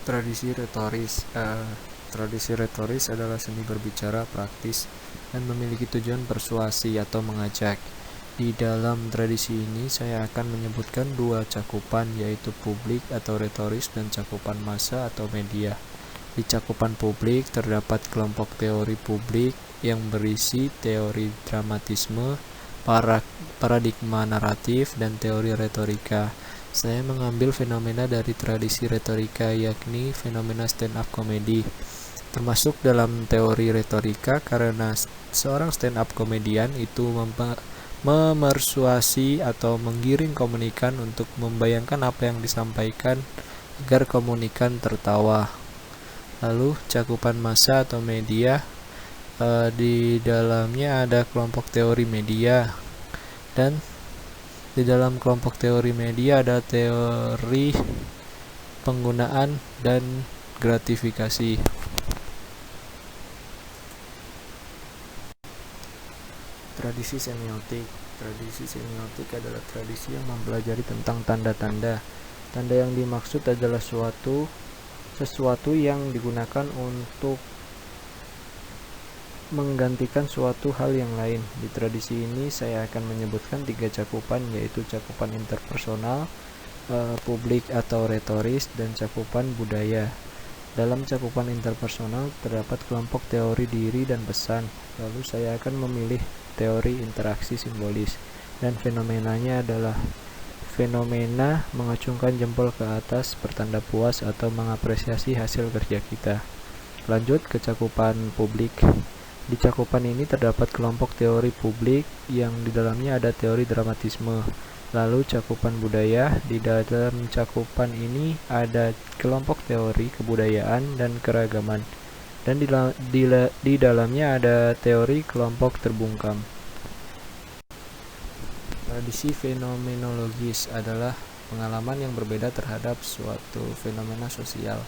Tradisi retoris. Tradisi retoris adalah seni berbicara praktis dan memiliki tujuan persuasi atau mengajak. Di dalam tradisi ini saya akan menyebutkan dua cakupan, yaitu publik atau retoris dan cakupan massa atau media. Di cakupan publik terdapat kelompok teori publik yang berisi teori dramatisme, paradigma naratif, dan teori retorika. Saya mengambil fenomena dari tradisi retorika, yakni fenomena stand-up comedy, termasuk dalam teori retorika karena seorang stand-up komedian itu memersuasi atau menggiring komunikan untuk membayangkan apa yang disampaikan agar komunikan tertawa. Lalu cakupan massa atau media, di dalamnya ada kelompok teori media, dan di dalam kelompok teori media ada teori penggunaan dan gratifikasi. Tradisi semiotik. Tradisi semiotik adalah tradisi yang mempelajari tentang tanda-tanda. Tanda yang dimaksud adalah sesuatu yang digunakan untuk menggantikan suatu hal yang lain. Di tradisi ini saya akan menyebutkan tiga cakupan, yaitu cakupan interpersonal, publik atau retoris, dan cakupan budaya. Dalam cakupan interpersonal terdapat kelompok teori diri dan pesan. Lalu saya akan memilih teori interaksi simbolis, dan fenomenanya adalah fenomena mengacungkan jempol ke atas, bertanda puas atau mengapresiasi hasil kerja kita. Lanjut ke cakupan publik. Di cakupan ini terdapat kelompok teori publik yang di dalamnya ada teori dramatisme. Lalu cakupan budaya. Di dalam cakupan ini ada kelompok teori kebudayaan dan keragaman, dan di dalamnya ada teori kelompok terbungkam. Tradisi fenomenologis adalah pengalaman yang berbeda terhadap suatu fenomena sosial.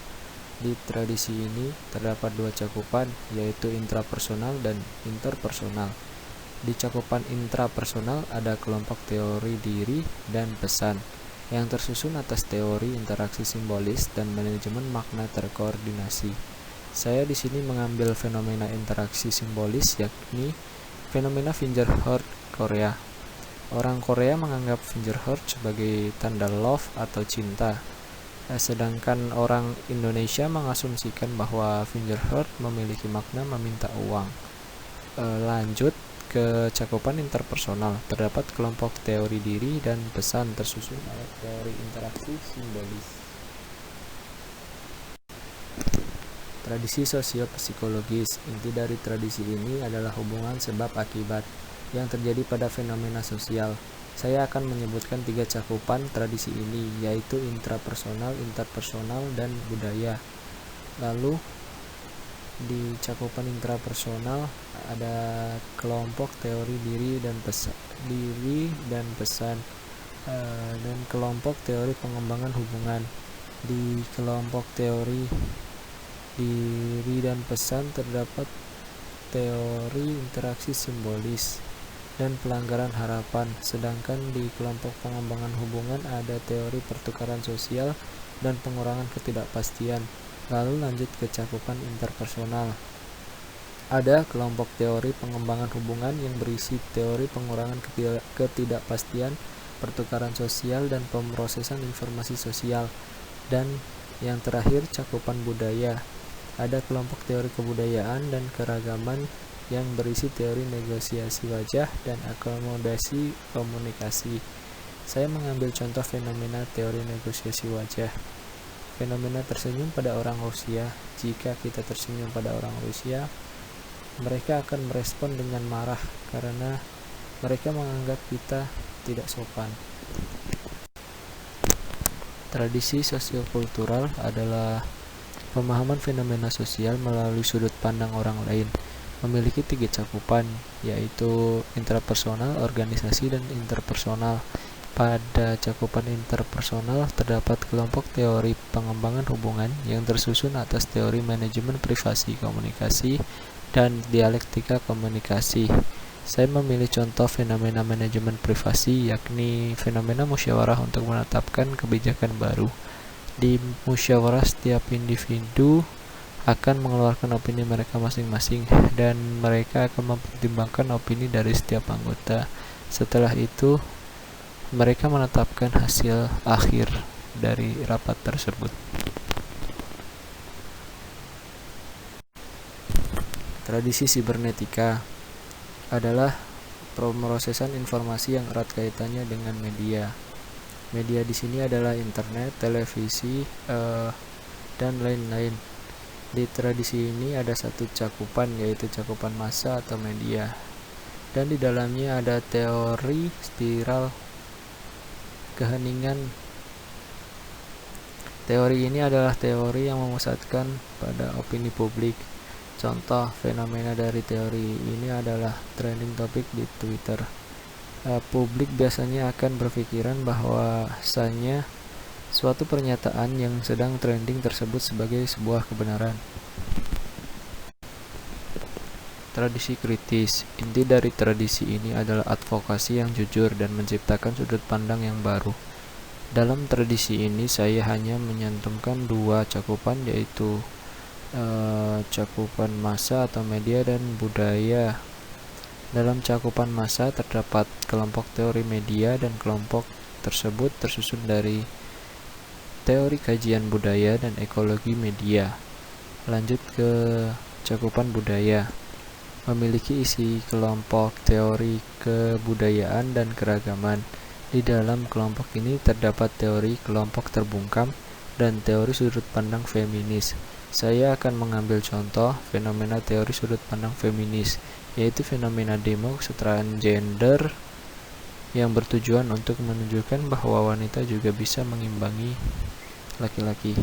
Di tradisi ini terdapat dua cakupan, yaitu intrapersonal dan interpersonal. Di cakupan intrapersonal ada kelompok teori diri dan pesan, yang tersusun atas teori interaksi simbolis dan manajemen makna terkoordinasi. Saya di sini mengambil fenomena interaksi simbolis, yakni fenomena Fingerhurt Korea. Orang Korea menganggap Fingerhurt sebagai tanda love atau cinta. Sedangkan orang Indonesia mengasumsikan bahwa Fingerhurt memiliki makna meminta uang. Lanjut ke cakupan interpersonal, terdapat kelompok teori diri dan pesan tersusun oleh teori interaksi simbolis. Tradisi sosiopsikologis. Inti dari tradisi ini adalah hubungan sebab akibat yang terjadi pada fenomena sosial. Saya akan menyebutkan tiga cakupan tradisi ini, yaitu intrapersonal, interpersonal, dan budaya. Lalu di cakupan intrapersonal ada kelompok teori diri dan pesan, dan kelompok teori pengembangan hubungan. Di kelompok teori diri dan pesan terdapat teori interaksi simbolis dan pelanggaran harapan, sedangkan di kelompok pengembangan hubungan ada teori pertukaran sosial dan pengurangan ketidakpastian. Lalu lanjut ke cakupan interpersonal. Ada kelompok teori pengembangan hubungan yang berisi teori pengurangan ketidakpastian, pertukaran sosial, dan pemrosesan informasi sosial. Dan yang terakhir cakupan budaya. Ada kelompok teori kebudayaan dan keragaman yang berisi teori negosiasi wajah dan akomodasi komunikasi. Saya mengambil contoh fenomena teori negosiasi wajah. Fenomena tersenyum pada orang Rusia. Jika kita tersenyum pada orang Rusia, mereka akan merespon dengan marah karena mereka menganggap kita tidak sopan. Tradisi sosiokultural adalah pemahaman fenomena sosial melalui sudut pandang orang lain. Memiliki tiga cakupan, yaitu intrapersonal, organisasi, dan interpersonal. Pada cakupan interpersonal terdapat kelompok teori pengembangan hubungan yang tersusun atas teori manajemen privasi komunikasi dan dialektika komunikasi. Saya memilih contoh fenomena manajemen privasi, yakni fenomena musyawarah untuk menetapkan kebijakan baru. Di musyawarah, setiap individu akan mengeluarkan opini mereka masing-masing dan mereka akan mempertimbangkan opini dari setiap anggota. Setelah itu, mereka menetapkan hasil akhir dari rapat tersebut. Tradisi sibernetika adalah pemrosesan informasi yang erat kaitannya dengan media. Media di sini adalah internet, televisi, dan lain-lain. Di tradisi ini ada satu cakupan, yaitu cakupan massa atau media, dan di dalamnya ada teori spiral keheningan. Teori ini adalah teori yang memusatkan pada opini publik. Contoh fenomena dari teori ini adalah trending topic di Twitter. Publik biasanya akan berpikiran bahwasanya suatu pernyataan yang sedang trending tersebut sebagai sebuah kebenaran. Tradisi kritis. Inti dari tradisi ini adalah advokasi yang jujur dan menciptakan sudut pandang yang baru. Dalam tradisi ini saya hanya menyantumkan dua cakupan, yaitu cakupan massa atau media dan budaya. Dalam cakupan massa terdapat kelompok teori media, dan kelompok tersebut tersusun dari teori kajian budaya dan ekologi media. Lanjut ke cakupan budaya. Memiliki isi kelompok teori kebudayaan dan keragaman. Di dalam kelompok ini terdapat teori kelompok terbungkam dan teori sudut pandang feminis. Saya akan mengambil contoh fenomena teori sudut pandang feminis, yaitu fenomena demo kesetaraan gender yang bertujuan untuk menunjukkan bahwa wanita juga bisa mengimbangi laki-laki.